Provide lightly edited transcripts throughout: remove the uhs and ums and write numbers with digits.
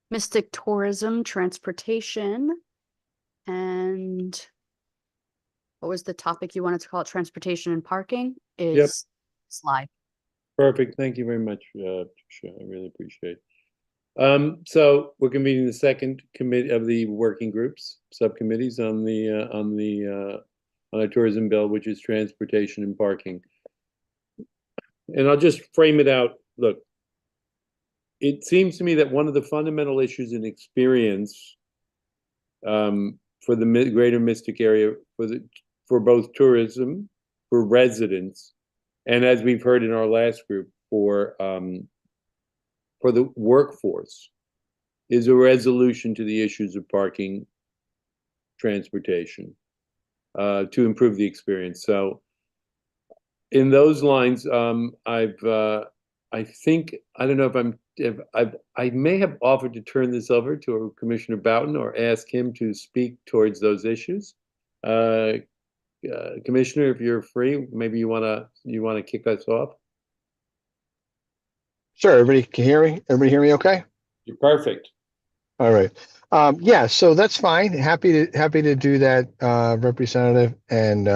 Mystic tourism, transportation, and what was the topic you wanted to call it? Transportation and parking Yep, is slide. perfect. Thank you very much, Tricia. I really appreciate it. So we're convening the second committee of the working groups, subcommittees on the tourism bill, which is transportation and parking. And I'll just frame it out. Look, it seems to me that one of the fundamental issues in experience for the greater Mystic area for both tourism, for residents, and as we've heard in our last group, for the workforce, is a resolution to the issues of parking, transportation, to improve the experience. So in those lines, I think I don't know I may have offered to turn this over to Commissioner Boughton or ask him to speak towards those issues. Uh, Commissioner, if you're free, maybe you wanna kick us off. Sure, everybody can hear me? Everybody hear me okay? You're perfect. All right. Yeah, so that's fine. Happy to do that, Representative. And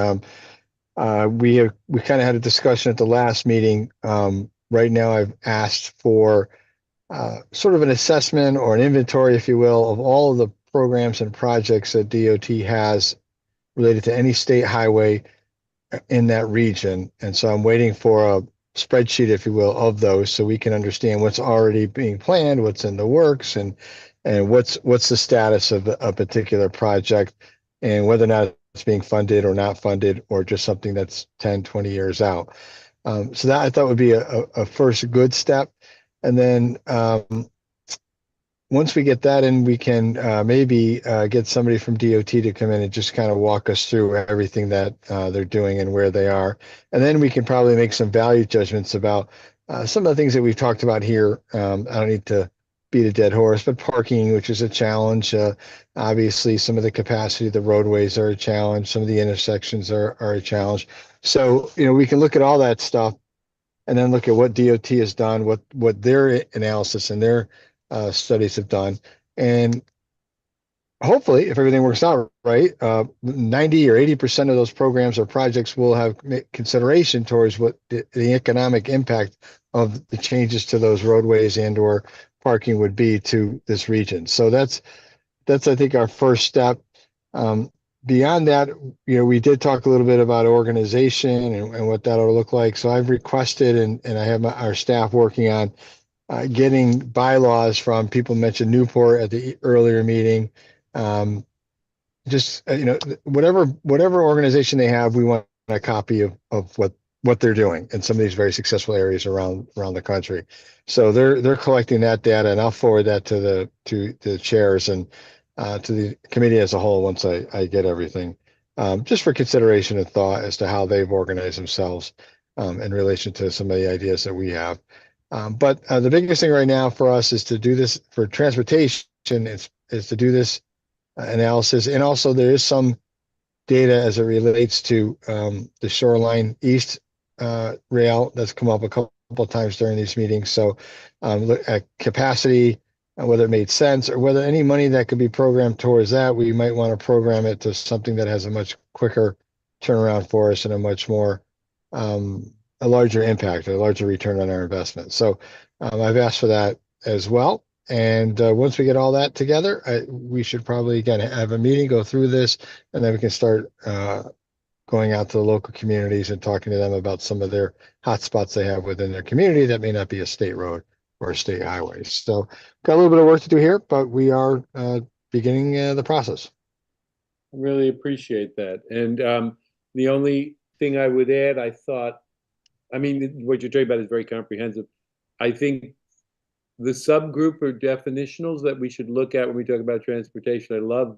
we kind of had a discussion at the last meeting. Right now I've asked for sort of an assessment or an inventory, if you will, of all of the programs and projects that DOT has related to any state highway in that region. And so I'm waiting for a spreadsheet, if you will, of those so we can understand what's already being planned, what's in the works, and what's the status of a particular project and whether or not it's being funded or not funded or just something that's 10, 20 years out. So that I thought would be a first good step. And then once we get that in, we can maybe get somebody from DOT to come in and just kind of walk us through everything that they're doing and where they are. And then we can probably make some value judgments about some of the things that we've talked about here. I don't need to beat a dead horse, but parking, which is a challenge. Obviously, some of the capacity of the roadways are a challenge. Some of the intersections are a challenge. So, we can look at all that stuff and then look at what DOT has done, what their analysis and their studies have done. And hopefully, if everything works out right, 90 or 80% of those programs or projects will have consideration towards what the economic impact of the changes to those roadways and or parking would be to this region. So that's I think our first step. Beyond that, we did talk a little bit about organization and what that will look like. So I've requested and I have our staff working on getting bylaws from people mentioned Newport at the earlier meeting. Just whatever organization they have, we want a copy of what they're doing in some of these very successful areas around the country. So they're collecting that data, and I'll forward that to the chairs and to the committee as a whole once I get everything, just for consideration and thought as to how they've organized themselves in relation to some of the ideas that we have. But the biggest thing right now for us is to do this for transportation. Is to do this analysis, and also there is some data as it relates to the Shoreline East rail that's come up a couple of times during these meetings. So look at capacity, whether it made sense or whether any money that could be programmed towards that, we might want to program it to something that has a much quicker turnaround for us and a much more a larger impact, a larger return on our investment. So I've asked for that as well. And once we get all that together, we should probably again have a meeting, go through this, and then we can start going out to the local communities and talking to them about some of their hotspots they have within their community that may not be a state road or a state highway. So got a little bit of work to do here, but we are beginning the process. I really appreciate that. And the only thing I would add, I mean, what you're talking about is very comprehensive. I think the subgroup or definitionals that we should look at when we talk about transportation, I love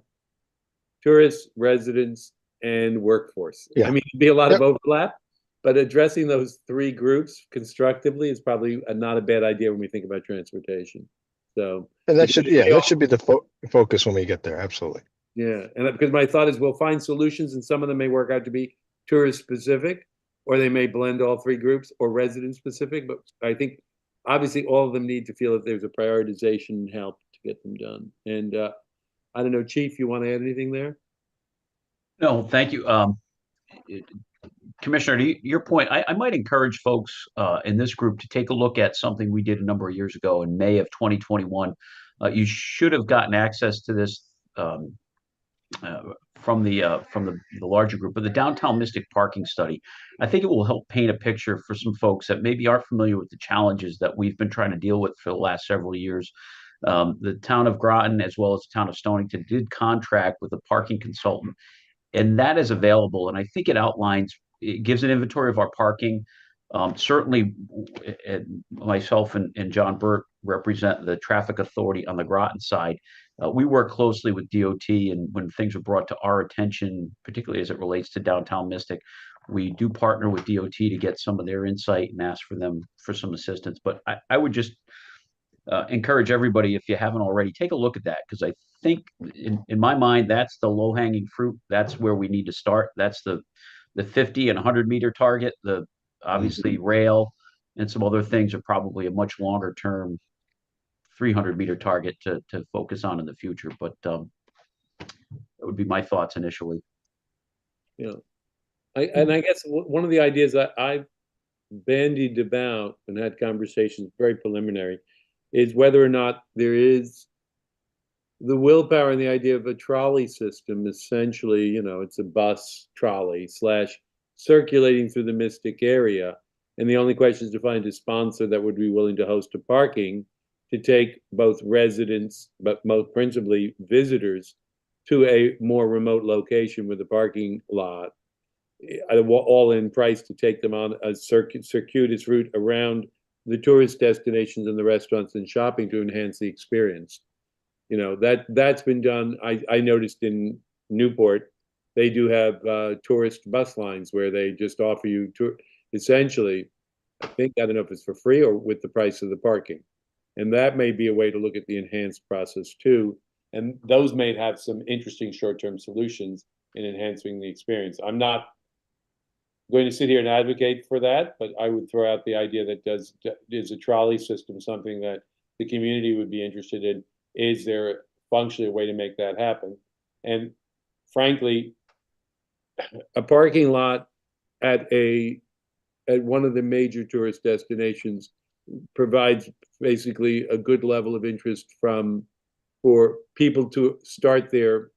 tourists, residents, and workforce. I Yeah. mean, it'd be a lot of Yep. overlap, but addressing those three groups constructively is probably not a bad idea when we think about transportation. So, And because that should be the focus when we get there. Absolutely. yeah, and because my thought is we'll find solutions, and some of them may work out to be tourist specific, or they may blend all three groups, or resident specific. But I think obviously all of them need to feel that there's a prioritization and help get them done. And I don't know, Chief, you want to add anything there? No, thank you. Commissioner, to your point, I might encourage folks in this group to take a look at something we did a number of years ago in May of 2021. You should have gotten access to this from the larger group, but the Downtown Mystic Parking Study. I think it will help paint a picture for some folks that maybe aren't familiar with the challenges that we've been trying to deal with for the last several years. The town of Groton, as well as the town of Stonington, did contract with a parking consultant, and that is available. And I think it gives an inventory of our parking. Certainly, myself and John Burt represent the traffic authority on the Groton side. We work closely with DOT, and when things are brought to our attention, particularly as it relates to Downtown Mystic, we do partner with DOT to get some of their insight and ask for them for some assistance. But I would just encourage everybody, if you haven't already, take a look at that, because I think in my mind, that's the low-hanging fruit. That's where we need to start. That's the 50 and 100-meter target. The obviously rail and some other things are probably a much longer term 300-meter target to focus on in the future. But that would be my thoughts initially. Yeah. I guess one of the ideas that I've bandied about and had conversations, very preliminary, is whether or not there is the willpower and the idea of a trolley system. Essentially, you know, it's a bus trolley / circulating through the Mystic area. And the only question is to find a sponsor that would be willing to host a parking to take both residents, but most principally visitors, to a more remote location with a parking lot, all in price to take them on a circuitous route around the tourist destinations and the restaurants and shopping to enhance the experience. You know, that's been done. I noticed in Newport, they do have tourist bus lines where they just offer you essentially, I don't know if it's for free or with the price of the parking. And that may be a way to look at the enhanced process too. And those may have some interesting short-term solutions in enhancing the experience. I'm not going to sit here and advocate for that, but I would throw out the idea that is a trolley system something that the community would be interested in? Is there functionally a way to make that happen? And frankly, a parking lot at one of the major tourist destinations provides basically a good level of interest for people to start their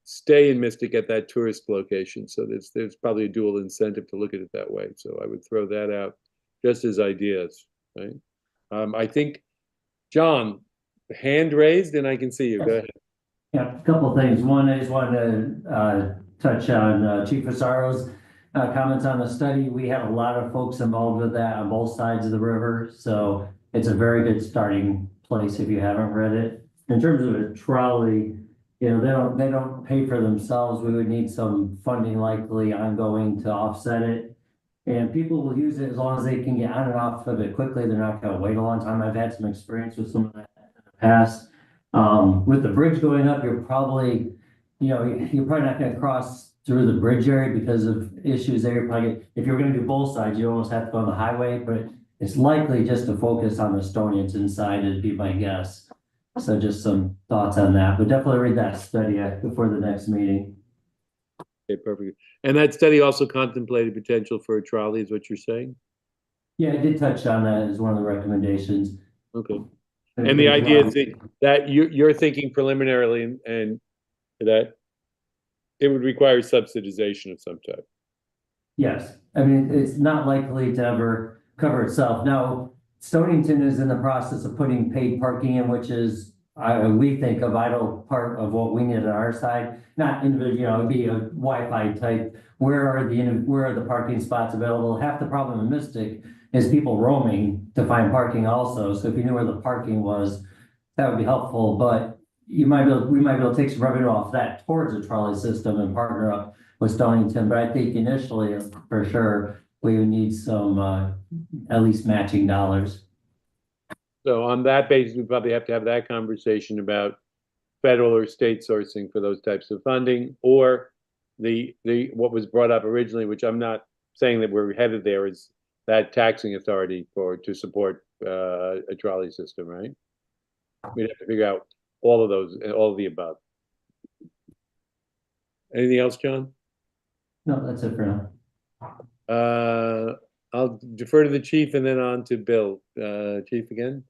stay in Mystic at that tourist location. So there's probably a dual incentive to look at it that way. So I would throw that out just as ideas, right? I think, John, hand raised and I can see you. Go ahead. Yeah, a couple of things. One, I just wanted to touch on Chief Fassaro's comments on the study. We have a lot of folks involved with that on both sides of the river. So it's a very good starting place if you haven't read it. In terms of a trolley, you know, they don't pay for themselves. We would need some funding likely ongoing to offset it. And people will use it as long as they can get on and off of it quickly. They're not going to wait a long time. I've had some experience with some of that in the past. With the bridge going up, you're probably not going to cross through the bridge area because of issues there. If you're going to do both sides, you almost have to go on the highway, but it's likely just to focus on the Stonington side, would be my guess. So just some thoughts on that, but definitely read that study before the next meeting. Okay, perfect. And that study also contemplated potential for a trolley, is what you're saying? Yeah, I did touch on that as one of the recommendations. Okay. And the idea is that you're thinking preliminarily and that it would require subsidization of some type. Yes, I mean, it's not likely to ever cover itself. Now, Stonington is in the process of putting paid parking in, which is, we think, a vital part of what we need on our side. Not individual, it'd be a Wi-Fi type. Where are the parking spots available? Half the problem in Mystic is people roaming to find parking also. So if you knew where the parking was, that would be helpful. But we might be able to take some revenue off that towards a trolley system and partner up with Stonington. But I think initially, for sure, we would need some at least matching dollars. So on that basis, we probably have to have that conversation about federal or state sourcing for those types of funding, or the what was brought up originally, which I'm not saying that we're headed there, is that taxing authority to support a trolley system, right? we'd have to figure out all of those, all of the above. Anything else, John? No, that's it for now. I'll defer to the chief and then on to Bill. Chief again?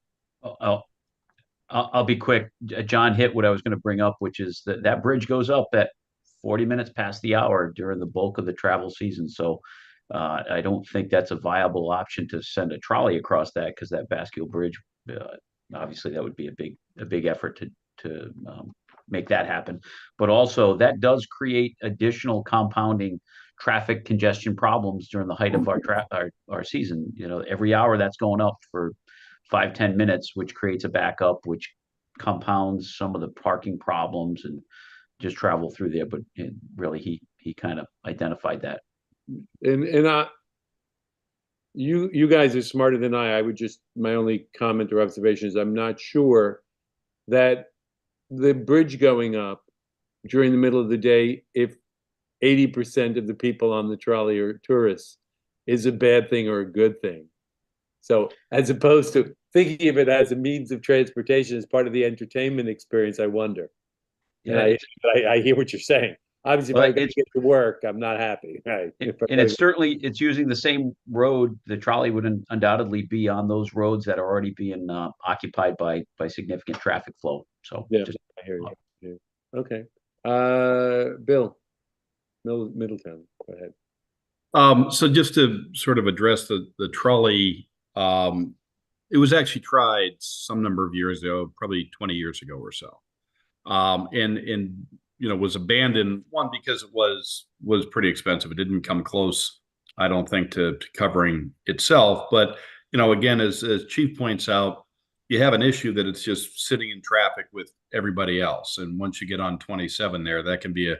I'll be quick. John hit what I was going to bring up, which is that that bridge goes up at 40 minutes past the hour during the bulk of the travel season. So I don't think that's a viable option to send a trolley across that, because that Bascule Bridge, obviously that would be a big effort to make that happen. But also that does create additional compounding traffic congestion problems during the height of our season. You know, every hour that's going up for 5-10 minutes, which creates a backup, which compounds some of the parking problems and just travel through there. But really, he kind of identified that. And you guys are smarter than I. My only comment or observation is I'm not sure that the bridge going up during the middle of the day, if 80% of the people on the trolley are tourists, is a bad thing or a good thing. So as opposed to thinking of it as a means of transportation as part of the entertainment experience, I wonder. Yeah, And I hear what you're saying. Obviously, Well, if I got to get to work, I'm not happy. Right. and it's using the same road. The trolley would undoubtedly be on those roads that are already being occupied by significant traffic flow. So Yeah, I hear you. Yeah. Okay. Bill, Middletown, go ahead. So just to sort of address the trolley, it was actually tried some number of years ago, probably 20 years ago or so. And was abandoned, one, because it was pretty expensive. It didn't come close, I don't think, to covering itself. But, again, as Chief points out, you have an issue that it's just sitting in traffic with everybody else. And once you get on 27 there, that can be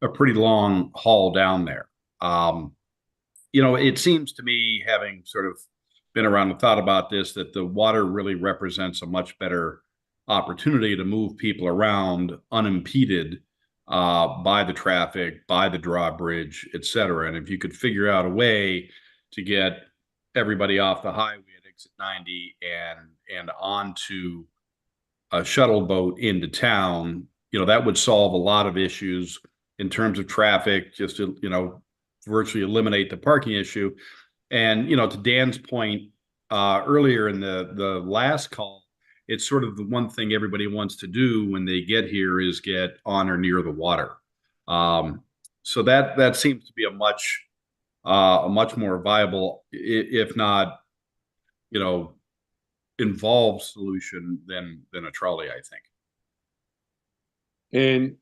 a pretty long haul down there. It seems to me, having sort of been around and thought about this, that the water really represents a much better opportunity to move people around unimpeded by the traffic, by the drawbridge, et cetera. And if you could figure out a way to get everybody off the highway at exit 90 and onto a shuttle boat into town, that would solve a lot of issues in terms of traffic, just to, virtually eliminate the parking issue. And, to Dan's point earlier in the last call, it's sort of the one thing everybody wants to do when they get here is get on or near the water. So that seems to be a much more viable, if not, involved solution than a trolley, I think. And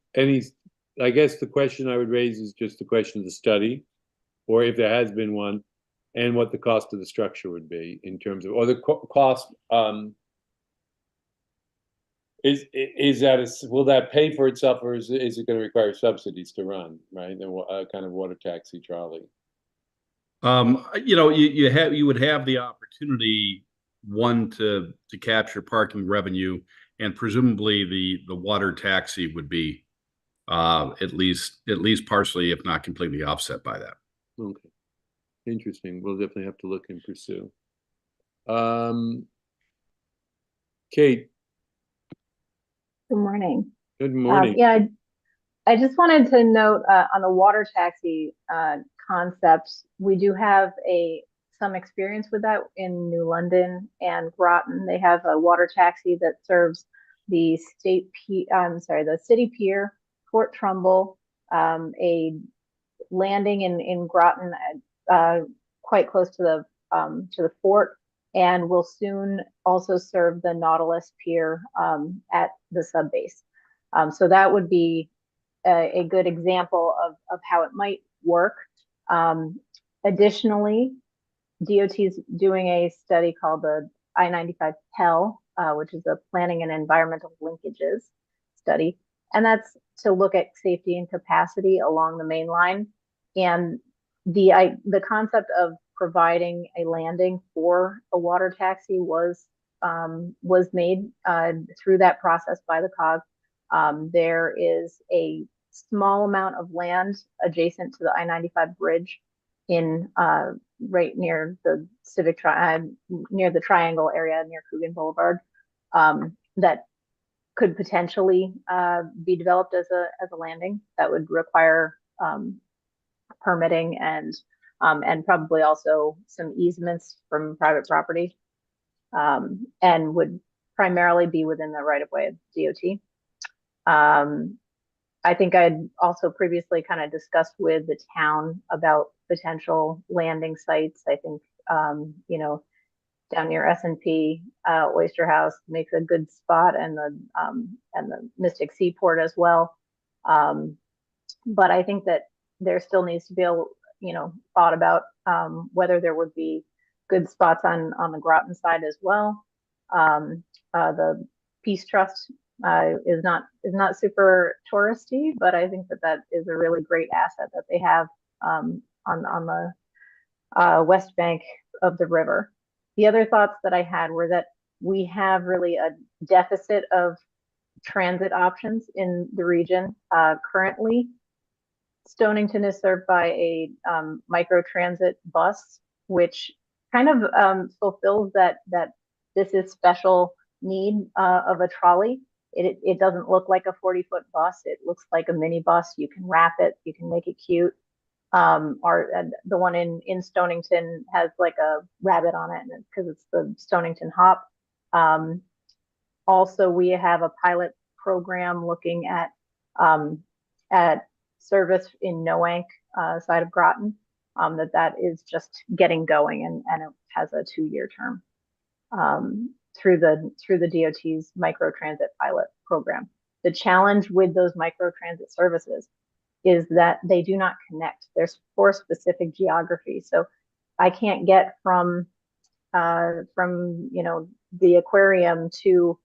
I guess the question I would raise is just the question of the study, or if there has been one, and what the cost of the structure would be in terms of, or the cost. Will that pay for itself, or is it going to require subsidies to run, right? The kind of water taxi trolley. You would have the opportunity, one, to capture parking revenue, and presumably the water taxi would be at least partially, if not completely, offset by that. Okay, interesting. We'll definitely have to look and pursue. Kate. Good morning. Good morning. Yeah, I just wanted to note on the water taxi concept, we do have some experience with that in New London and Groton. They have a water taxi that serves the city pier, Fort Trumbull, a landing in Groton, quite close to the fort, and will soon also serve the Nautilus Pier at the sub base. So that would be a good example of how it might work. Additionally, DOT is doing a study called the I-95 PEL, which is a Planning and Environmental Linkages study. And that's to look at safety and capacity along the main line. And the concept of providing a landing for a water taxi was made through that process by the COG. There is a small amount of land adjacent to the I-95 bridge in right near the near the triangle area near Coogan Boulevard. that could potentially be developed as a landing that would require permitting and probably also some easements from private property, and would primarily be within the right of way of DOT. I think I'd also previously kind of discussed with the town about potential landing sites. I think, you know, down near S&P, Oyster House makes a good spot, and the Mystic Seaport as well. But I think that there still needs to be thought about whether there would be good spots on the Groton side as well. The Peace Trust is not super touristy, but I think that is a really great asset that they have on the west bank of the river. The other thoughts that I had were that we have really a deficit of transit options in the region. Currently, Stonington is served by a micro transit bus, which kind of fulfills that this is special need of a trolley. It doesn't look like a 40-foot bus. It looks like a mini bus. You can wrap it. You can make it cute. The one in Stonington has like a rabbit on it because it's the Stonington Hop. Also, we have a pilot program looking at service in Noank side of Groton. That is just getting going, and it has a 2-year term through the DOT's microtransit pilot program. The challenge with those microtransit services is that they do not connect. There's for specific geography. So I can't get from the aquarium to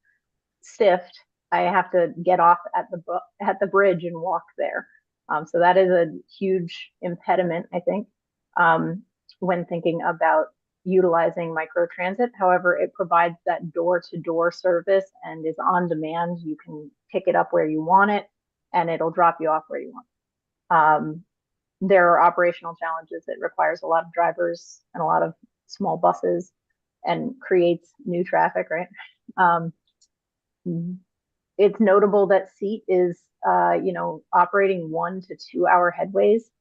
SIFT. I have to get off at the bridge and walk there. So that is a huge impediment, I think, when thinking about utilizing microtransit. However, it provides that door-to-door service and is on demand. You can pick it up where you want it, and it'll drop you off where you want. There are operational challenges. It requires a lot of drivers and a lot of small buses and creates new traffic, right? It's notable that SEAT is, operating 1 to 2 hour headways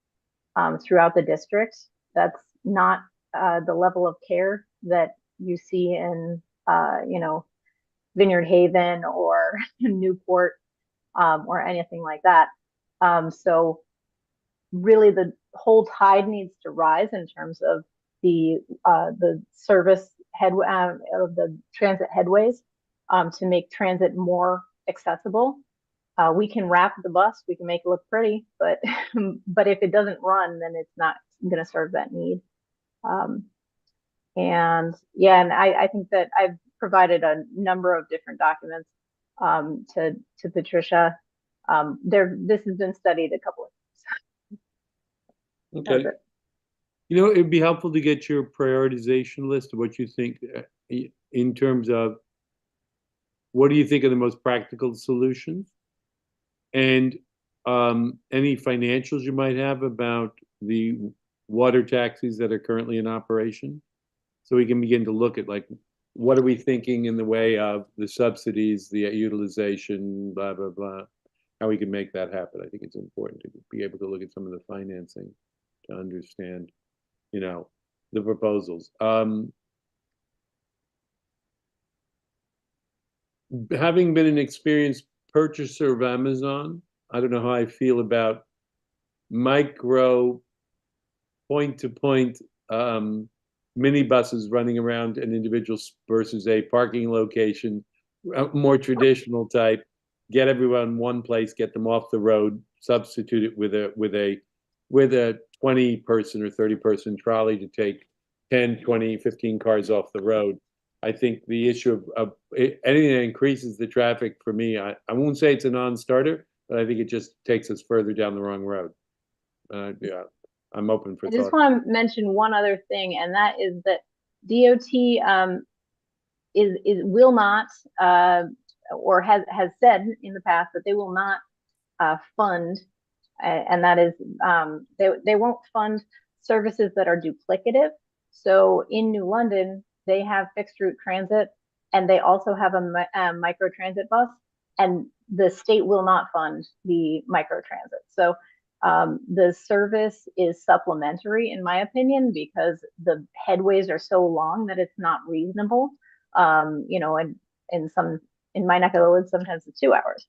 throughout the district. That's not the level of care that you see in, Vineyard Haven or Newport or anything like that. So really the whole tide needs to rise in terms of the service of the transit headways to make transit more accessible. We can wrap the bus, we can make it look pretty, but if it doesn't run, then it's not going to serve that need. And I think that I've provided a number of different documents to Patricia. This has been studied a couple of times. Okay. It'd be helpful to get your prioritization list of what you think in terms of what do you think are the most practical solutions, and any financials you might have about the water taxis that are currently in operation, so we can begin to look at like what are we thinking in the way of the subsidies, the utilization, blah blah blah, how we can make that happen. I think it's important to be able to look at some of the financing to understand, the proposals. Having been an experienced purchaser of Amazon, I don't know how I feel about micro point-to-point minibuses running around an individual versus a parking location, more traditional type, get everyone in one place, get them off the road, substitute it with a 20-person or 30-person trolley to take 10, 20, 15 cars off the road. I think the issue of anything that increases the traffic for me, I won't say it's a non-starter, but I think it just takes us further down the wrong road. I'm open for I thought. just want to mention one other thing, and that is that DOT will not or has said in the past that they will not fund, and that is they won't fund services that are duplicative. So in New London, they have fixed route transit and they also have a microtransit bus, and the state will not fund the microtransit. So the service is supplementary, in my opinion, because the headways are so long that it's not reasonable. You know, and in my neck of the woods, sometimes it's 2 hours.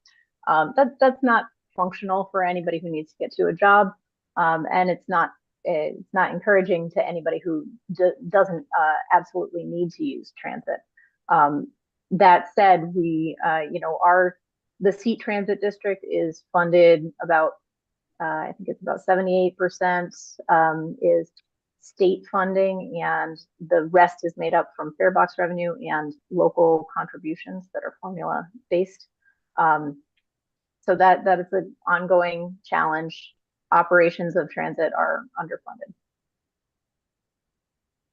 That's not functional for anybody who needs to get to a job, and it's not encouraging to anybody who doesn't absolutely need to use transit. That said, we, you know, the Seat Transit District is funded about, I think it's about 78% is state funding, and the rest is made up from fare box revenue and local contributions that are formula based. So that is an ongoing challenge. Operations of transit are underfunded.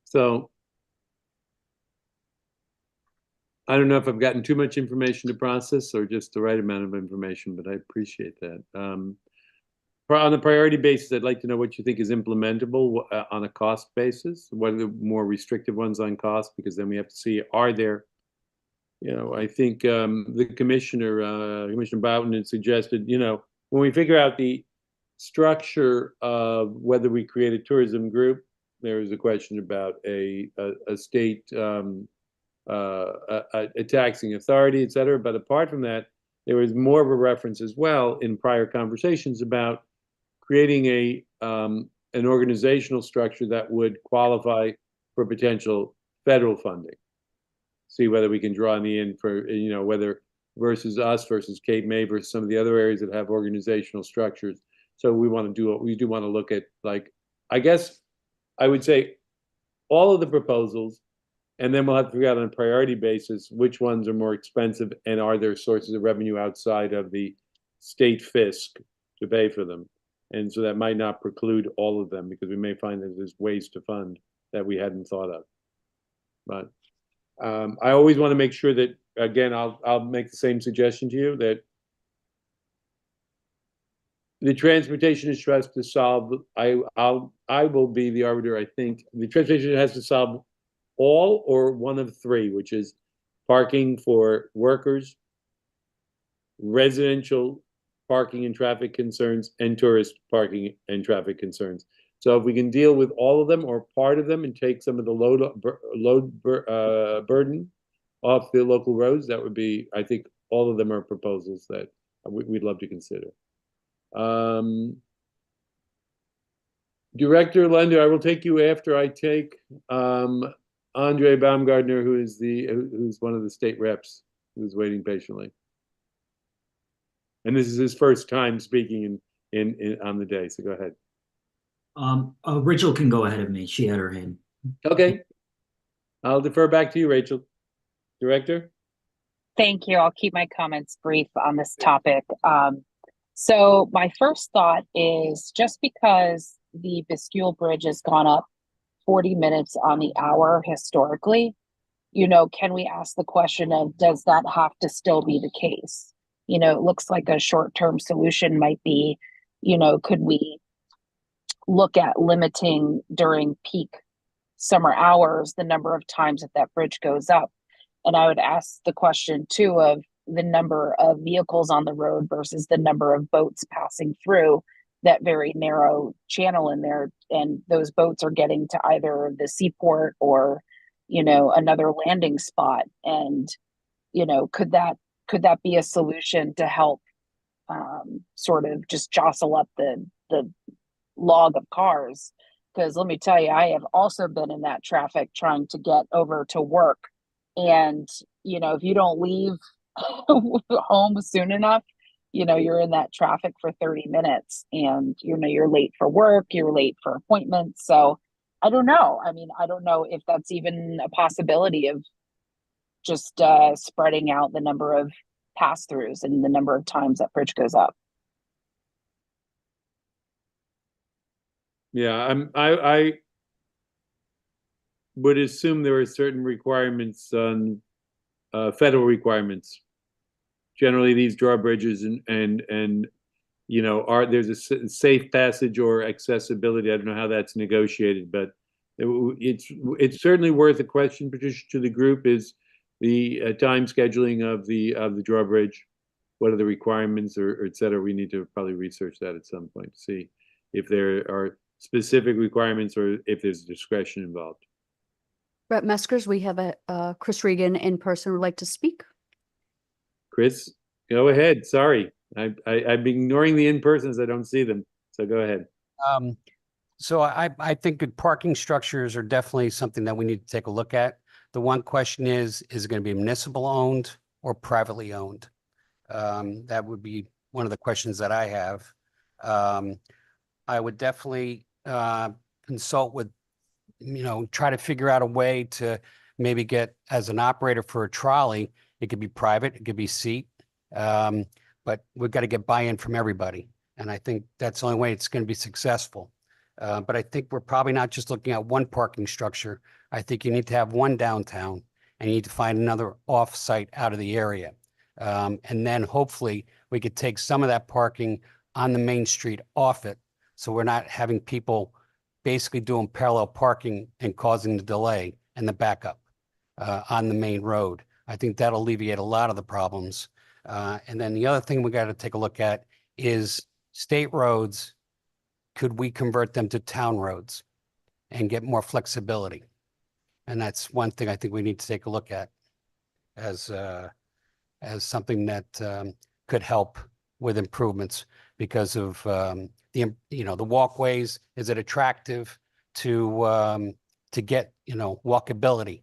So I don't know if I've gotten too much information to process or just the right amount of information, but I appreciate that. On a priority basis, I'd like to know what you think is implementable on a cost basis. What are the more restrictive ones on cost? Because then we have to see, are there, you know, I think the Commissioner Boughton had suggested, you know, when we figure out the structure of whether we create a tourism group, there is a question about a state a taxing authority, et cetera. But apart from that, there was more of a reference as well in prior conversations about creating an organizational structure that would qualify for potential federal funding. See whether we can draw in the end for, you know, whether versus us versus Cape May versus some of the other areas that have organizational structures. So we want to do what we do want to look at, like, I guess I would say all of the proposals, and then we'll have to figure out on a priority basis which ones are more expensive and are there sources of revenue outside of the state fisc to pay for them. And so that might not preclude all of them, because we may find that there's ways to fund that we hadn't thought of. But I always want to make sure that, again, I'll make the same suggestion to you, that the transportation trust to solve, I will be the arbiter. I think the transportation has to solve all or one of three, which is parking for workers, residential parking and traffic concerns, and tourist parking and traffic concerns. So if we can deal with all of them or part of them and take some of the load burden off the local roads, that would be, I think all of them are proposals that we'd love to consider. Director Lender, I will take you after I take Andre Baumgartner, who's one of the state reps who's waiting patiently. And this is his first time speaking on the day, so go ahead. Rachel can go ahead of me. She had her hand. Okay. I'll defer back to you, Rachel. Director? Thank you. I'll keep my comments brief on this topic. So my first thought is, just because the Biscule Bridge has gone up 40 minutes on the hour historically, you know, can we ask the question of, does that have to still be the case? You know, it looks like a short-term solution might be, you know, could we look at limiting during peak summer hours the number of times that bridge goes up? And I would ask the question too of the number of vehicles on the road versus the number of boats passing through that very narrow channel in there, and those boats are getting to either the seaport or, you know, another landing spot. And, you know, could that be a solution to help sort of just jostle up the log of cars? Because let me tell you, I have also been in that traffic trying to get over to work. And, you know, if you don't leave home soon enough, you know, you're in that traffic for 30 minutes and, you know, you're late for work, you're late for appointments. So I don't know. I mean, I don't know if that's even a possibility of just spreading out the number of pass-throughs and the number of times that bridge goes up. Yeah, I would assume there are certain requirements on federal requirements. Generally, these drawbridges and you know, there's a safe passage or accessibility. I don't know how that's negotiated, but it's certainly worth a question, Patricia, to the group, is the time scheduling of the drawbridge. What are the requirements or et cetera? We need to probably research that at some point to see if there are specific requirements or if there's discretion involved. Brett Meskers, we have a Chris Regan in person would like to speak. Chris, go ahead. Sorry, I'm ignoring the in-persons. I don't see them. So go ahead. So I think good parking structures are definitely something that we need to take a look at. The one question is it going to be municipal owned or privately owned? That would be one of the questions that I have. I would definitely consult with, try to figure out a way to maybe get as an operator for a trolley. It could be private, it could be seat, but we've got to get buy-in from everybody. And I think that's the only way it's going to be successful. But I think we're probably not just looking at one parking structure. I think you need to have one downtown and you need to find another off-site out of the area. And then hopefully we could take some of that parking on the main street off it. So we're not having people basically doing parallel parking and causing the delay and the backup on the main road. I think that'll alleviate a lot of the problems. And then the other thing we got to take a look at is state roads. Could we convert them to town roads and get more flexibility? And that's one thing I think we need to take a look at as something that could help with improvements because of the walkways. Is it attractive to get walkability?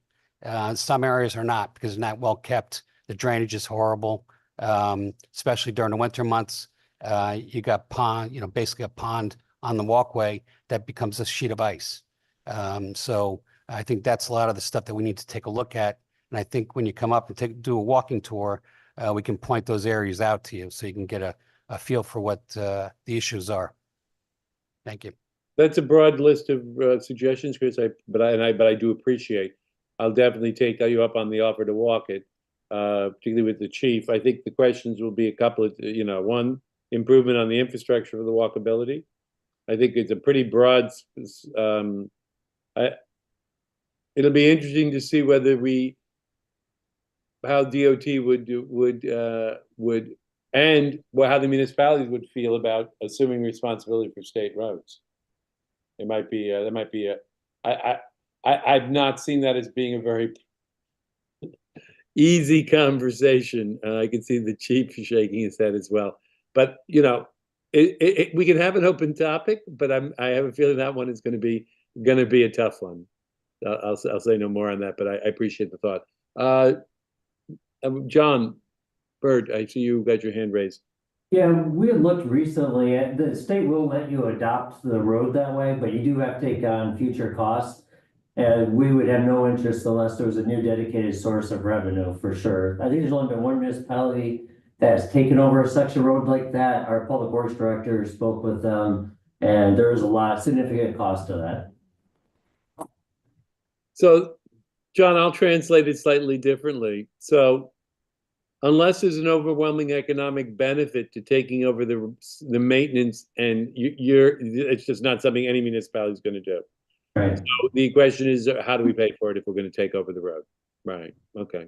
Some areas are not because it's not well kept. The drainage is horrible, especially during the winter months. You got basically a pond on the walkway that becomes a sheet of ice. So I think that's a lot of the stuff that we need to take a look at. And I think when you come up and do a walking tour, we can point those areas out to you so you can get a feel for what the issues are. Thank you. That's a broad list of suggestions, Chris. But I do appreciate. I'll definitely take you up on the offer to walk it, particularly with the chief. I think the questions will be a couple of, one, improvement on the infrastructure for the walkability. I think it's a pretty broad. It'll be interesting to see whether how DOT would and how the municipalities would feel about assuming responsibility for state roads. It might be I've not seen that as being a very easy conversation. I can see the chief shaking his head as well. But we can have an open topic, but I have a feeling that one is going to be a tough one. I'll say no more on that, but I appreciate the thought. John Bird, I see you got your hand raised. Yeah, we had looked recently at the state will let you adopt the road that way, but you do have to take on future costs. And we would have no interest unless there was a new dedicated source of revenue for sure. I think there's only been one municipality that's taken over a section of road like that. Our public works director spoke with them and there is a significant cost to that. So, John, I'll translate it slightly differently. So, unless there's an overwhelming economic benefit to taking over the maintenance, and it's just not something any municipality is going to do. Right. So the question is, how do we pay for it if we're going to take over the road? Right. Okay,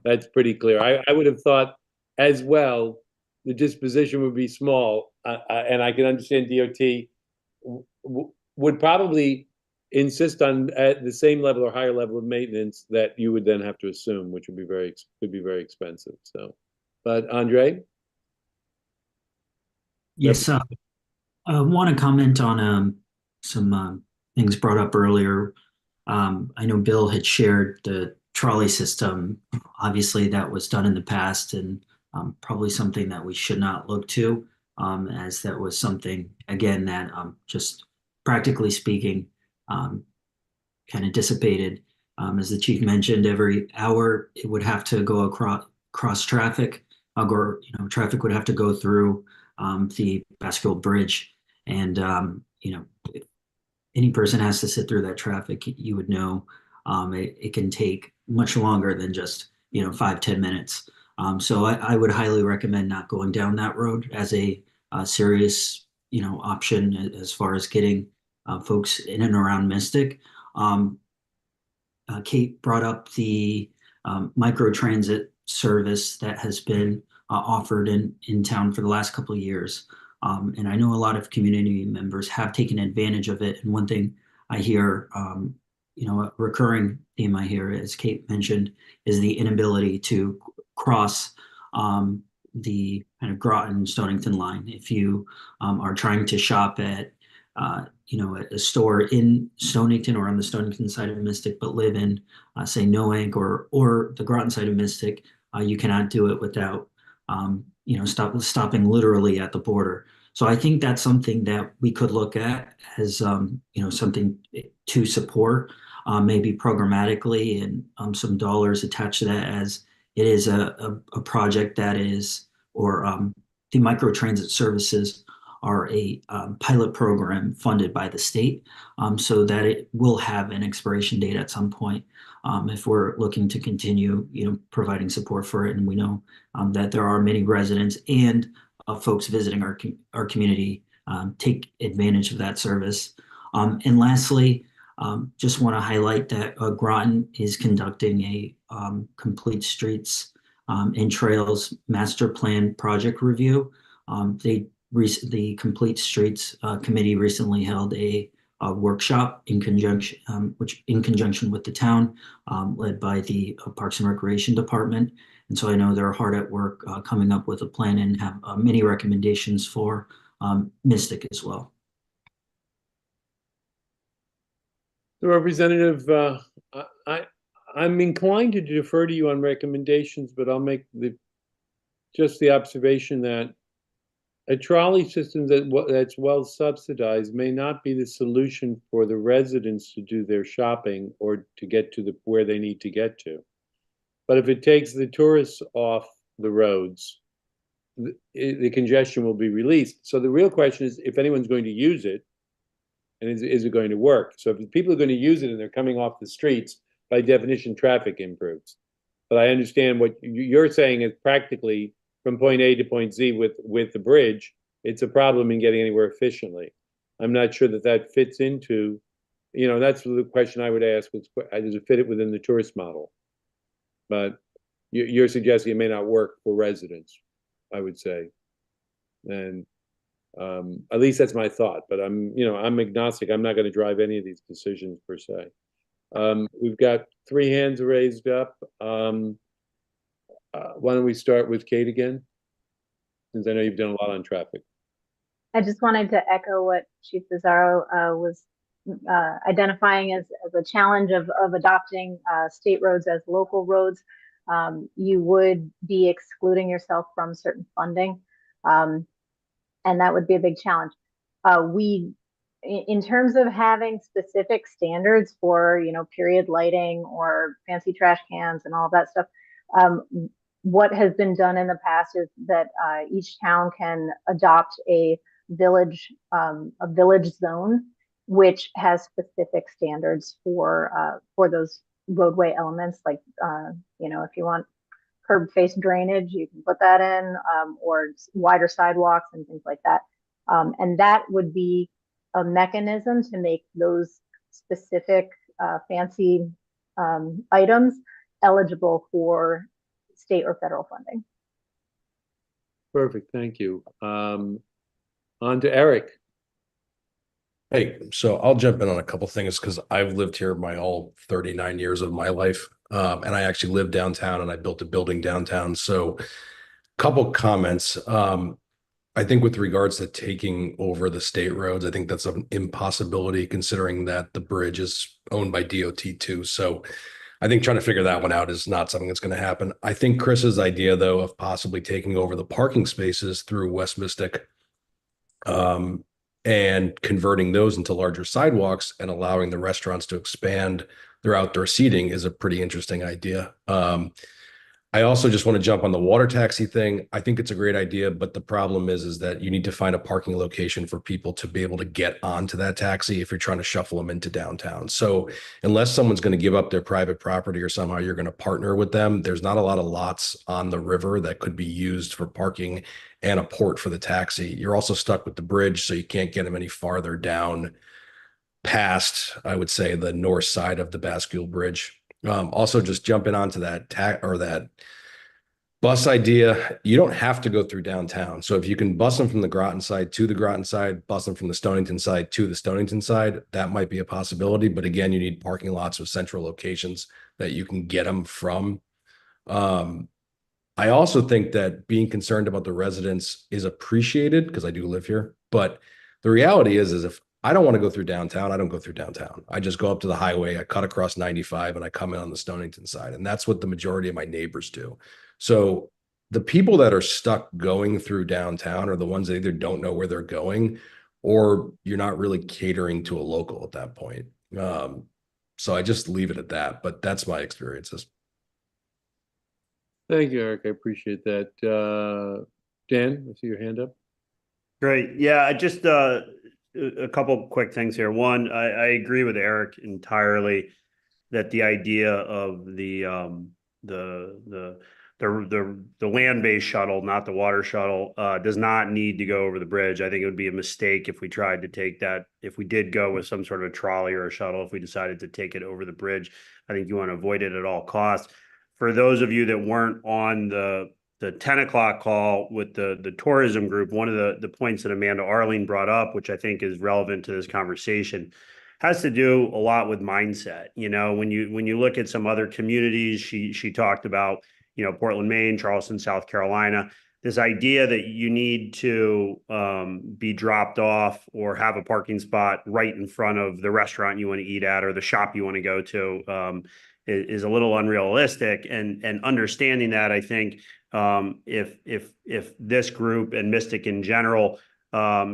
that's pretty clear. I would have thought as well the disposition would be small, and I can understand DOT would probably insist on at the same level or higher level of maintenance that you would then have to assume, which would be very expensive. So, but Andre? Yes, I want to comment on some things brought up earlier. I know Bill had shared the trolley system. Obviously, that was done in the past and probably something that we should not look to, as that was something, again, that just practically speaking, kind of dissipated. As the chief mentioned, every hour it would have to go across traffic, or traffic would have to go through the Bascule Bridge, and if any person has to sit through that traffic, you would know it can take much longer than just 5-10 minutes. So I would highly recommend not going down that road as a serious option as far as getting folks in and around Mystic. Kate brought up the microtransit service that has been offered in town for the last couple of years. And I know a lot of community members have taken advantage of it. And one thing I hear, a recurring theme I hear, as Kate mentioned, is the inability to cross the kind of Groton Stonington line. If you are trying to shop at a store in Stonington or on the Stonington side of Mystic, but live in say Noank or the Groton side of Mystic, you cannot do it without stopping literally at the border. So I think that's something that we could look at as something to support, maybe programmatically, and some dollars attached to that, as it is a project that is, or the microtransit services are a pilot program funded by the state, so that it will have an expiration date at some point if we're looking to continue, providing support for it. And we know that there are many residents and folks visiting our community take advantage of that service. And lastly, just want to highlight that Groton is conducting a Complete Streets and Trails Master Plan project review. The Complete Streets Committee recently held a workshop in conjunction with the town, led by the Parks and Recreation Department. And so I know they're hard at work coming up with a plan and have many recommendations for Mystic as well. The representative, I'm inclined to defer to you on recommendations, but I'll make just the observation that a trolley system that's well subsidized may not be the solution for the residents to do their shopping or to get to where they need to get to. But if it takes the tourists off the roads, the congestion will be released. So the real question is if anyone's going to use it, and is it going to work? So if people are going to use it and they're coming off the streets, by definition, traffic improves. But I understand what you're saying is practically from point A to point Z with the bridge, it's a problem in getting anywhere efficiently. I'm not sure that fits into, that's the question I would ask, does it fit it within the tourist model? But you're suggesting it may not work for residents, I would say. And at least that's my thought, but I'm agnostic. I'm not going to drive any of these decisions per se. We've got 3 hands raised up. Why don't we start with Kate again? Since I know you've done a lot on traffic. I just wanted to echo what Chief Pizarro was identifying as a challenge of adopting state roads as local roads. You would be excluding yourself from certain funding, and that would be a big challenge. In terms of having specific standards for, period lighting or fancy trash cans and all that stuff, what has been done in the past is that each town can adopt a village zone, which has specific standards for those roadway elements. Like, if you want curb face drainage, you can put that in, or wider sidewalks and things like that. And that would be a mechanism to make those specific fancy items eligible for state or federal funding. Perfect, thank you. On to Eric. Hey, so I'll jump in on a couple things because I've lived here my all 39 years of my life. And I actually live downtown and I built a building downtown. So a couple comments. I think with regards to taking over the state roads, I think that's an impossibility considering that the bridge is owned by DOT too. So I think trying to figure that one out is not something that's going to happen. I think Chris's idea, though, of possibly taking over the parking spaces through West Mystic and converting those into larger sidewalks and allowing the restaurants to expand their outdoor seating is a pretty interesting idea. I also just want to jump on the water taxi thing. I think it's a great idea, but the problem is that you need to find a parking location for people to be able to get onto that taxi if you're trying to shuffle them into downtown. So unless someone's going to give up their private property or somehow you're going to partner with them, there's not a lot of lots on the river that could be used for parking and a port for the taxi. You're also stuck with the bridge, so you can't get them any farther down past, I would say, the north side of the Bascule Bridge. Also, just jumping onto that that bus idea, you don't have to go through downtown. So if you can bus them from the Groton side to the Groton side, bus them from the Stonington side to the Stonington side, that might be a possibility. But again, you need parking lots with central locations that you can get them from. I also think that being concerned about the residents is appreciated because I do live here. But the reality is if I don't want to go through downtown, I don't go through downtown. I just go up to the highway, I cut across 95 and I come in on the Stonington side. And that's what the majority of my neighbors do. So the people that are stuck going through downtown are the ones that either don't know where they're going or you're not really catering to a local at that point. So I just leave it at that, but that's my experiences. Thank you, Eric. I appreciate that. Dan, I see your hand up. Great. Yeah, I just a couple quick things here. One, I agree with Eric entirely that the idea of the land-based shuttle, not the water shuttle, does not need to go over the bridge. I think it would be a mistake if we tried to take that, if we did go with some sort of a trolley or a shuttle, if we decided to take it over the bridge. I think you want to avoid it at all costs. For those of you that weren't on the 10 o'clock call with the tourism group, one of the points that Amanda Arling brought up, which I think is relevant to this conversation, has to do a lot with mindset. You know, when you look at some other communities, she talked about, you know, Portland, Maine, Charleston, South Carolina, this idea that you need to be dropped off or have a parking spot right in front of the restaurant you want to eat at or the shop you want to go to is a little unrealistic. And understanding that, I think if this group and Mystic in general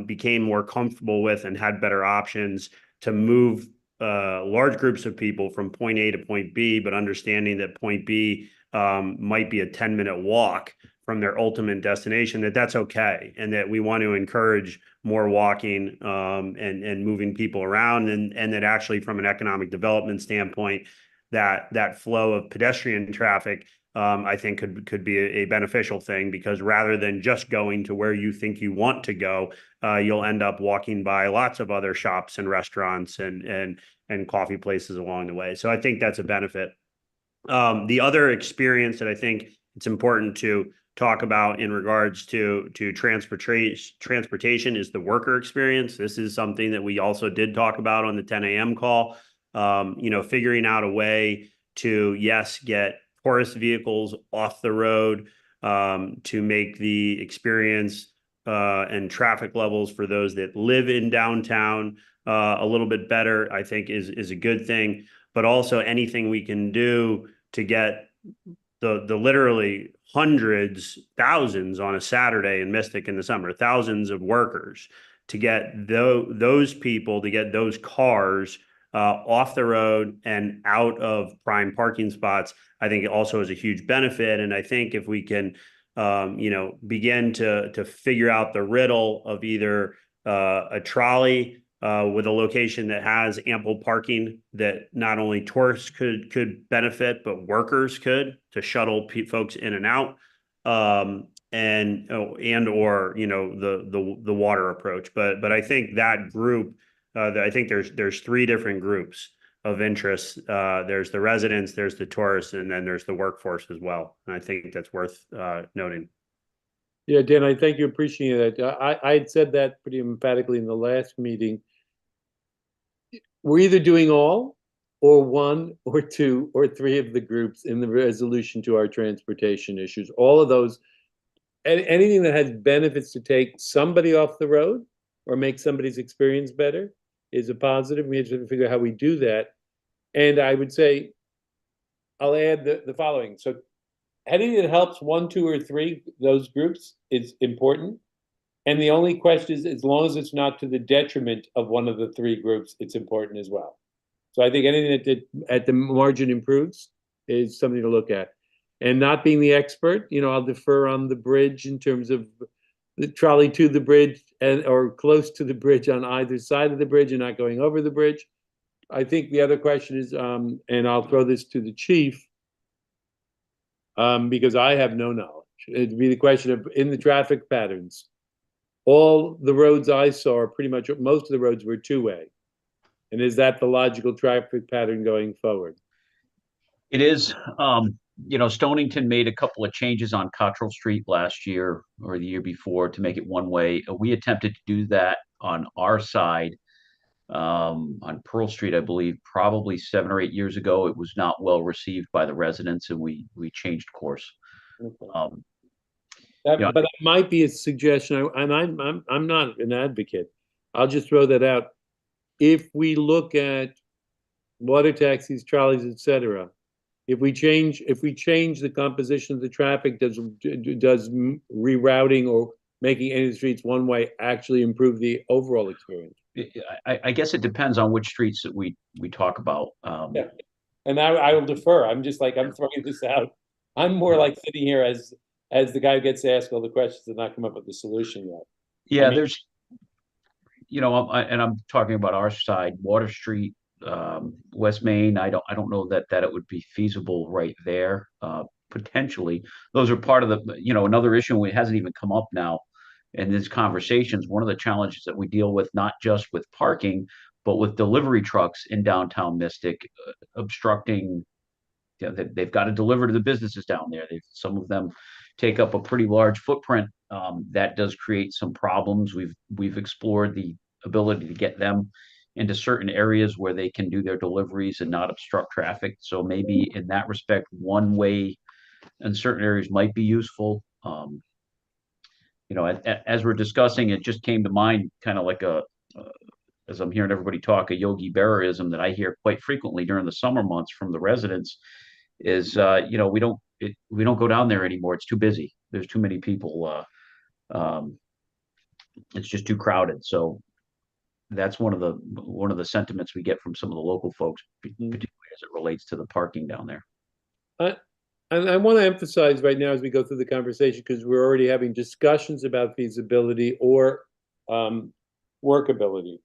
became more comfortable with and had better options to move large groups of people from point A to point B, but understanding that point B might be a 10-minute walk from their ultimate destination, that's okay. And that we want to encourage more walking and moving people around, and that actually from an economic development standpoint, that flow of pedestrian traffic, I think could be a beneficial thing, because rather than just going to where you think you want to go, you'll end up walking by lots of other shops and restaurants and coffee places along the way. So I think that's a benefit. The other experience that I think it's important to talk about in regards to transportation is the worker experience. This is something that we also did talk about on the 10 a.m. call. You know, figuring out a way to, yes, get tourist vehicles off the road, to make the experience and traffic levels for those that live in downtown a little bit better, I think is a good thing. But also anything we can do to get the literally hundreds, thousands on a Saturday in Mystic in the summer, thousands of workers, to get those people, to get those cars off the road and out of prime parking spots, I think it also is a huge benefit. And I think if we can, you know, begin to figure out the riddle of either a trolley with a location that has ample parking that not only tourists could benefit, but workers could, to shuttle folks in and out, and or, you know, the water approach. But I think that group, I think there's three different groups of interest. There's the residents, there's the tourists, and then there's the workforce as well. And I think that's worth noting. Yeah, Dan, I thank you. Appreciate that. I had said that pretty emphatically in the last meeting. We're either doing all or one or two or three of the groups in the resolution to our transportation issues. All of those, anything that has benefits to take somebody off the road or make somebody's experience better is a positive. We have to figure out how we do that. And I would say, I'll add the following. So anything that helps one, two, or three, those groups is important. And the only question is, as long as it's not to the detriment of one of the three groups, it's important as well. So I think anything that at the margin improves is something to look at. And not being the expert, you know, I'll defer on the bridge in terms of the trolley to the bridge or close to the bridge on either side of the bridge and not going over the bridge. I think the other question is, and I'll throw this to the chief, because I have no knowledge. It'd be the question of, in the traffic patterns, all the roads I saw are pretty much, most of the roads were two-way. And is that the logical traffic pattern going forward? It is, Stonington made a couple of changes on Cottrell Street last year or the year before to make it one way. We attempted to do that on our side, on Pearl Street, I believe, probably 7 or 8 years ago. It was not well received by the residents, and we changed course. Um, That, Yeah. but that might be a suggestion, and I'm not an advocate. I'll just throw that out. If we look at water taxis, trolleys, et cetera, if we change the composition of the traffic, does rerouting or making any of the streets one way actually improve the overall experience? I guess it depends on which streets that we talk about. Yeah. And I will defer. I'm just like, I'm throwing this out. I'm more like sitting here as the guy who gets to ask all the questions and not come up with the solution yet. Yeah, I mean- there's, and I'm talking about our side, Water Street, West Main. I don't know that it would be feasible right there. Potentially, those are part of the, another issue. It hasn't even come up now in these conversations. One of the challenges that we deal with, not just with parking, but with delivery trucks in downtown Mystic, obstructing. They've got to deliver to the businesses down there. Some of them take up a pretty large footprint. That does create some problems. We've explored the ability to get them into certain areas where they can do their deliveries and not obstruct traffic. So maybe in that respect, one way in certain areas might be useful. As we're discussing, it just came to mind, kind of like as I'm hearing everybody talk, a Yogi Berraism that I hear quite frequently during the summer months from the residents is, we don't go down there anymore. It's too busy. There's too many people. It's just too crowded. So that's one of the sentiments we get from some of the local folks, particularly as it relates to the parking down there. And I want to emphasize right now as we go through the conversation, because we're already having discussions about feasibility or workability.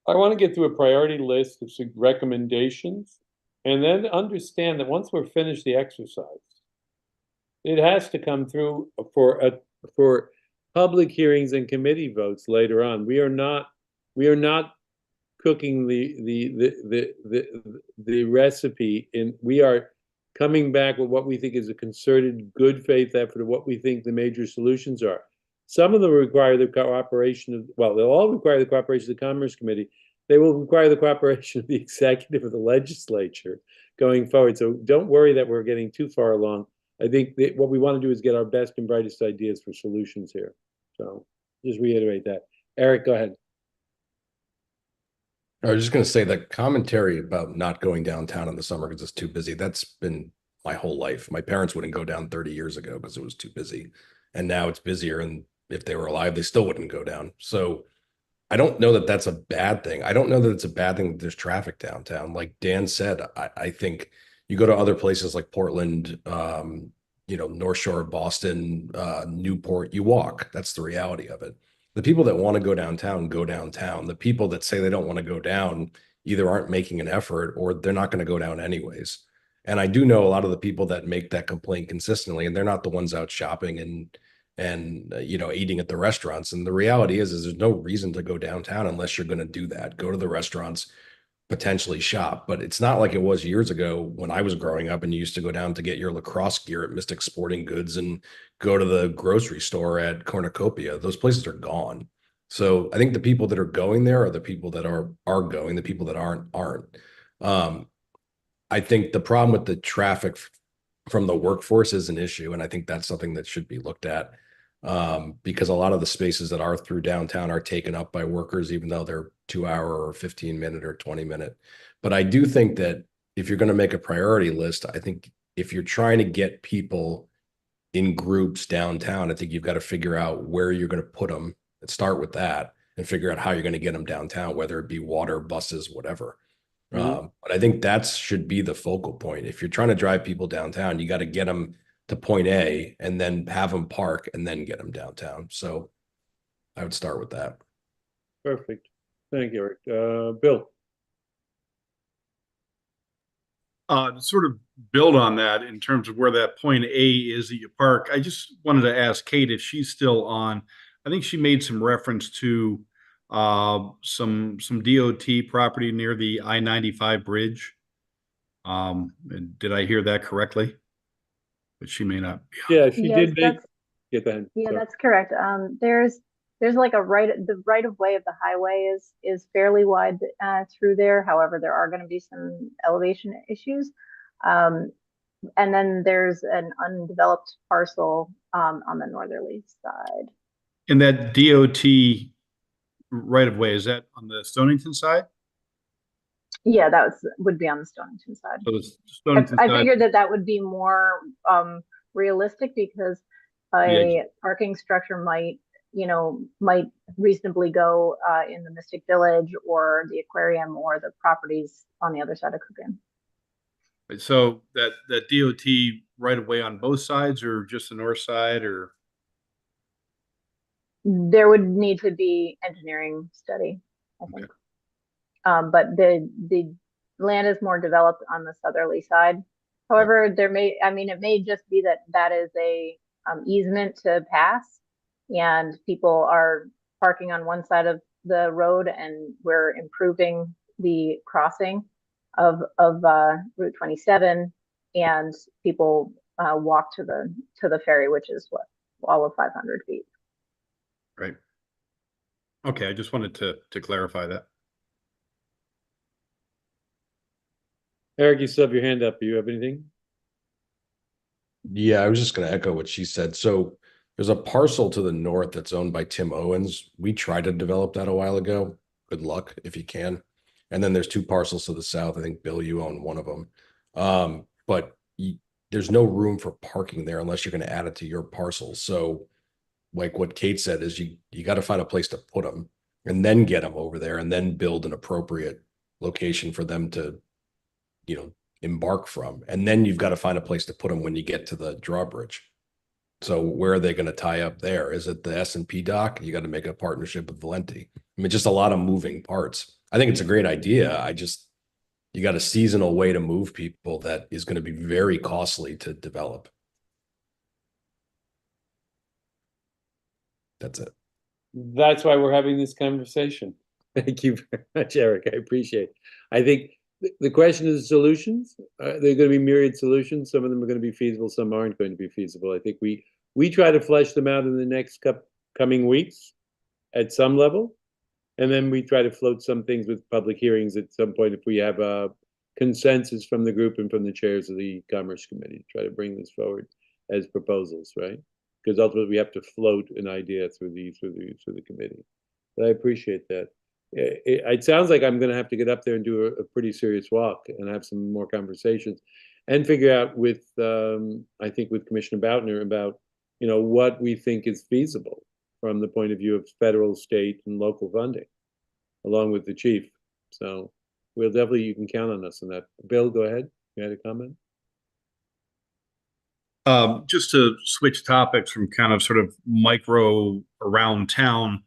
I want to get through a priority list of recommendations and then understand that once we're finished the exercise, it has to come through for public hearings and committee votes later on. We are not cooking the recipe, and we are coming back with what we think is a concerted, good faith effort of what we think the major solutions are. Some of them require the cooperation of, well, they'll all require the cooperation of the Commerce Committee. They will require the cooperation of the executive of the legislature going forward. So don't worry that we're getting too far along. I think that what we want to do is get our best and brightest ideas for solutions here. So just reiterate that. Eric, go ahead. I was just going to say that commentary about not going downtown in the summer because it's too busy. That's been my whole life. My parents wouldn't go down 30 years ago because it was too busy. And now it's busier. And if they were alive, they still wouldn't go down. So I don't know that that's a bad thing. I don't know that it's a bad thing that there's traffic downtown. Like Dan said, I think you go to other places like Portland, North Shore, Boston, Newport, you walk. That's the reality of it. The people that want to go downtown, go downtown. The people that say they don't want to go down either aren't making an effort or they're not going to go down anyways. And I do know a lot of the people that make that complaint consistently, and they're not the ones out shopping and eating at the restaurants. And the reality is there's no reason to go downtown unless you're going to do that. Go to the restaurants, potentially shop. But it's not like it was years ago when I was growing up and you used to go down to get your lacrosse gear at Mystic Sporting Goods and go to the grocery store at Cornucopia. Those places are gone. So I think the people that are going there are the people that are going. The people that aren't. I think the problem with the traffic from the workforce is an issue. And I think that's something that should be looked at. Because a lot of the spaces that are through downtown are taken up by workers, even though they're 2-hour or 15-minute or 20-minute. But I do think that if you're going to make a priority list, I think if you're trying to get people in groups downtown, I think you've got to figure out where you're going to put them and start with that and figure out how you're going to get them downtown, whether it be water, buses, whatever. But I think that should be the focal point. If you're trying to drive people downtown, you got to get them to point A and then have them park and then get them downtown. So I would start with that. Perfect. Thank you, Eric. Bill. To sort of build on that in terms of where that point A is that you park, I just wanted to ask Kate if she's still on. I think she made some reference to some DOT property near the I-95 bridge. And did I hear that correctly? But she may not. Yeah, she Yes, did make, get that. yeah, that's correct. There's like the right of way of the highway is fairly wide through there. However, there are going to be some elevation issues. And then there's an undeveloped parcel on the northerly side. And that DOT right of way, is that on the Stonington side? Yeah, would be on the Stonington side. So the Stonington I side, figured that would be more realistic because a parking structure might reasonably go in the Mystic Village or the aquarium or the properties on the other side of Coogan. so that DOT right of way on both sides, or just the north side, or? There would need to be engineering study, I think. Okay. But the land is more developed on the southerly side. However, it may just be that is a easement to pass, and people are parking on one side of the road, and we're improving the crossing of Route 27, and people walk to the ferry, which is all of 500 feet. Right. Okay, I just wanted to clarify that. Eric, you still have your hand up. Do you have anything? Yeah, I was just going to echo what she said. So there's a parcel to the north that's owned by Tim Owens. We tried to develop that a while ago. Good luck if you can. And then there's two parcels to the south. I think, Bill, you own one of them. But there's no room for parking there unless you're going to add it to your parcel. So like what Kate said is you got to find a place to put them and then get them over there and then build an appropriate location for them to, embark from. And then you've got to find a place to put them when you get to the drawbridge. So where are they going to tie up there? Is it the S&P dock? You got to make a partnership with Valenti. I mean, just a lot of moving parts. I think it's a great idea. You got a seasonal way to move people that is going to be very costly to develop. That's it. That's why we're having this conversation. Thank you very much, Eric. I appreciate it. I think the question is solutions. There are going to be myriad solutions. Some of them are going to be feasible. Some aren't going to be feasible. I think we try to flesh them out in the next coming weeks at some level. And then we try to float some things with public hearings at some point if we have a consensus from the group and from the chairs of the Commerce Committee to try to bring this forward as proposals, right? Because ultimately we have to float an idea through the committee. But I appreciate that. It sounds like I'm going to have to get up there and do a pretty serious walk and have some more conversations and figure out with, I think with Commissioner Boutner about, what we think is feasible from the point of view of federal, state, and local funding, along with the chief. So you can count on us on that. Bill, go ahead. You had a comment? Just to switch topics from kind of sort of micro around town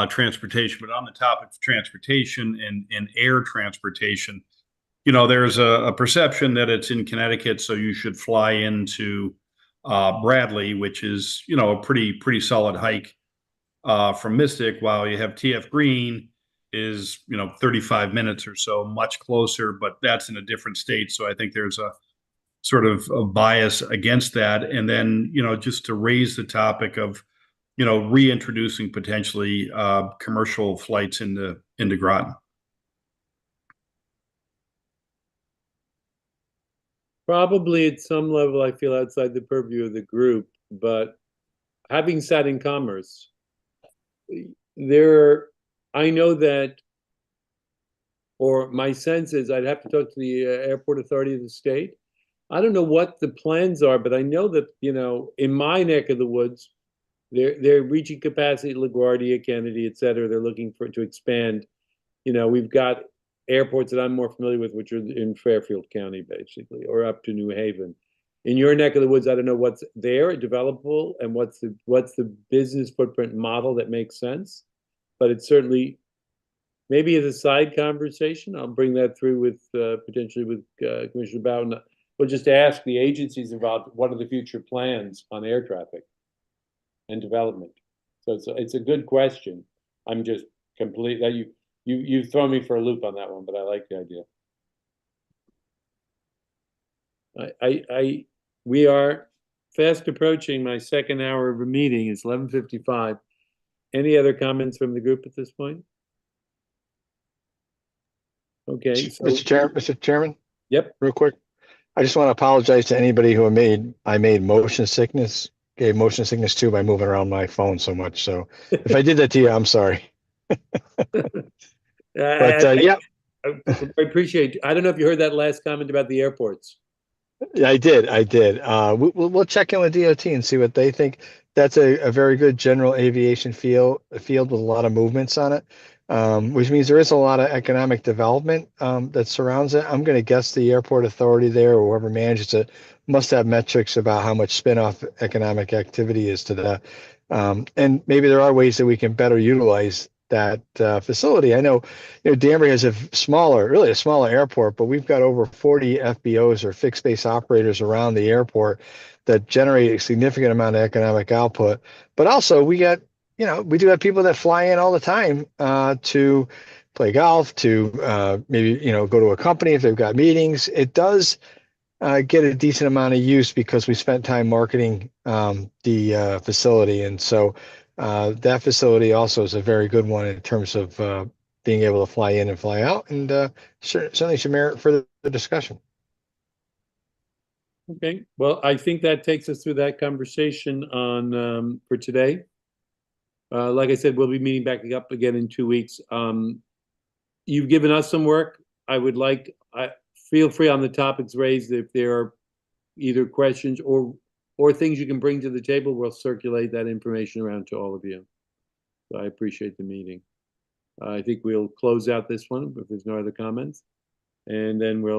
transportation, but on the topic of transportation and air transportation, there's a perception that it's in Connecticut, so you should fly into Bradley, which is, a pretty solid hike from Mystic, while you have TF Green is, 35 minutes or so, much closer, but that's in a different state. So I think there's a sort of a bias against that. And then, just to raise the topic of, reintroducing potentially commercial flights into Groton. Probably at some level, I feel outside the purview of the group, but having sat in commerce, I know that, or my sense is I'd have to talk to the airport authority of the state. I don't know what the plans are, but I know that, in my neck of the woods, they're reaching capacity at LaGuardia, Kennedy, et cetera. They're looking to expand. We've got airports that I'm more familiar with, which are in Fairfield County, basically, or up to New Haven. In your neck of the woods, I don't know what's there, developable, and what's the business footprint model that makes sense. But it's certainly, maybe as a side conversation, I'll bring that through with potentially with Commissioner Bowden. We'll just ask the agencies about what are the future plans on air traffic and development. So it's a good question. I'm just you've thrown me for a loop on that one, but I like the idea. We are fast approaching my second hour of a meeting. It's 11:55. Any other comments from the group at this point? Okay, so, Mr. Chairman, yep. real quick. I just want to apologize to anybody who I made motion sickness, gave motion sickness to by moving around my phone so much. So if I did that to you, I'm sorry. But yeah, I appreciate, I don't know if you heard that last comment about the airports. I did. We'll check in with DOT and see what they think. That's a very good general aviation field with a lot of movements on it, which means there is a lot of economic development that surrounds it. I'm going to guess the airport authority there or whoever manages it must have metrics about how much spin-off economic activity is to that. And maybe there are ways that we can better utilize that facility. I know, Danbury has a smaller airport, but we've got over 40 FBOs or fixed base operators around the airport that generate a significant amount of economic output. But also we got, we do have people that fly in all the time to play golf, to maybe, go to a company if they've got meetings. It does get a decent amount of use because we spent time marketing the facility. And so that facility also is a very good one in terms of being able to fly in and fly out, and certainly should merit further discussion. Okay, well, I think that takes us through that conversation on for today. Like I said, we'll be meeting back up again in 2 weeks. You've given us some work. Feel free on the topics raised if there are either questions or things you can bring to the table. We'll circulate that information around to all of you. So I appreciate the meeting. I think we'll close out this one if there's no other comments, and then we'll